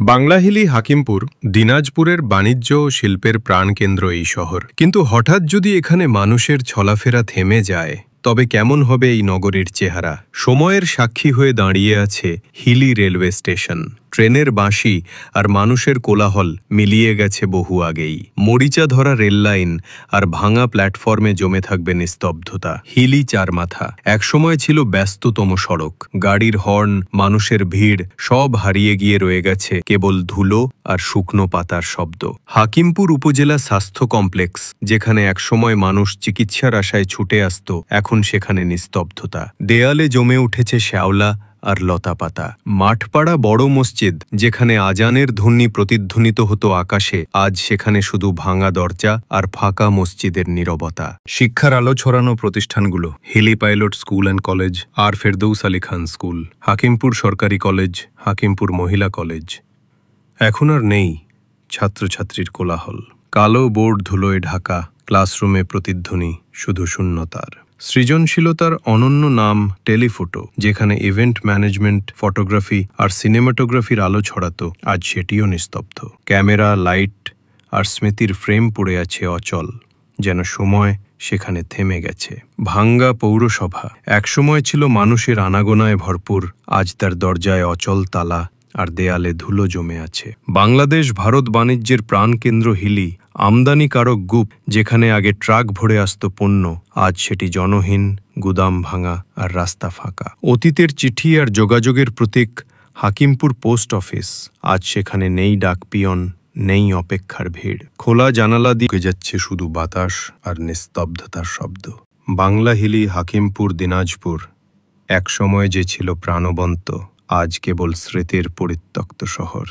বাংলাহিলি হাকিমপুর দিনাজপুরের বাণিজ্য ও শিল্পের প্রাণকেন্দ্র এই শহর। কিন্তু হঠাৎ যদি এখানে মানুষের চলাফেরা থেমে যায় তবে কেমন হবে এই নগরীর চেহারা? সময়ের সাক্ষী হয়ে দাঁড়িয়ে আছে হিলি রেলওয়ে স্টেশন। ট্রেনের বাঁশি আর মানুষের কোলাহল মিলিয়ে গেছে বহু আগেই। মরিচা ধরা রেললাইন আর ভাঙা প্ল্যাটফর্মে জমে থাকবে নিস্তব্ধতা। হিলি চারমাথা একসময় ছিল ব্যস্ততম সড়ক। গাড়ির হর্ন, মানুষের ভিড় সব হারিয়ে গিয়ে রয়ে গেছে কেবল ধুলো আর শুকনো পাতার শব্দ। হাকিমপুর উপজেলা স্বাস্থ্য কমপ্লেক্স, যেখানে একসময় মানুষ চিকিৎসার আশায় ছুটে আসত, এখন সেখানে নিস্তব্ধতা। দেয়ালে জমে উঠেছে শ্যাওলা আর লতাপাতা। মাঠপাড়া বড় মসজিদ, যেখানে আজানের ধ্বনি প্রতিধ্বনিত হতো আকাশে, আজ সেখানে শুধু ভাঙা দরজা আর ফাঁকা মসজিদের নীরবতা। শিক্ষার আলো ছড়ানো প্রতিষ্ঠানগুলো: Hili pilot school and college, আর ফেরদৌস আলী খান স্কুল, হাকিমপুর সরকারি কলেজ, হাকিমপুর মহিলা কলেজ। এখন আর নেই ছাত্রছাত্রীর কোলাহল। কালো বোর্ড ধুলোয় ঢাকা, ক্লাসরুমে প্রতিধ্বনি শুধু শূন্যতার। সৃজনশীলতার অনন্য নাম টেলিফটো, যেখানে ইভেন্ট ম্যানেজমেন্ট, ফটোগ্রাফি আর সিনেমাটোগ্রাফির আলো ছড়াতো, আজ সেটিও নিস্তব্ধ। ক্যামেরা, লাইট আর স্মৃতির ফ্রেম পড়ে আছে অচল, যেন সময় সেখানে থেমে গেছে। ভাঙ্গা পৌরসভা একসময় ছিল মানুষের আনাগোনায় ভরপুর, আজ তার দরজায় অচল তালা আর দেয়ালে ধুলো জমে আছে। বাংলাদেশ ভারত বাণিজ্যের প্রাণকেন্দ্র হিলি আমদানিকারক গুপ, যেখানে আগে ট্রাক ভরে আসত পণ্য, আজ সেটি জনহীন, গুদাম ভাঙা আর রাস্তা ফাঁকা। অতীতের চিঠি আর যোগাযোগের প্রতীক হাকিমপুর পোস্ট অফিস, আজ সেখানে নেই ডাক পিয়ন, নেই অপেক্ষার ভিড়। খোলা জানালা দিয়ে যাচ্ছে শুধু বাতাস আর নিস্তব্ধতার শব্দ। বাংলাহিলি হাকিমপুর দিনাজপুর এক সময় যে ছিল প্রাণবন্ত, আজ কেবল স্মৃতির পরিত্যক্ত শহর।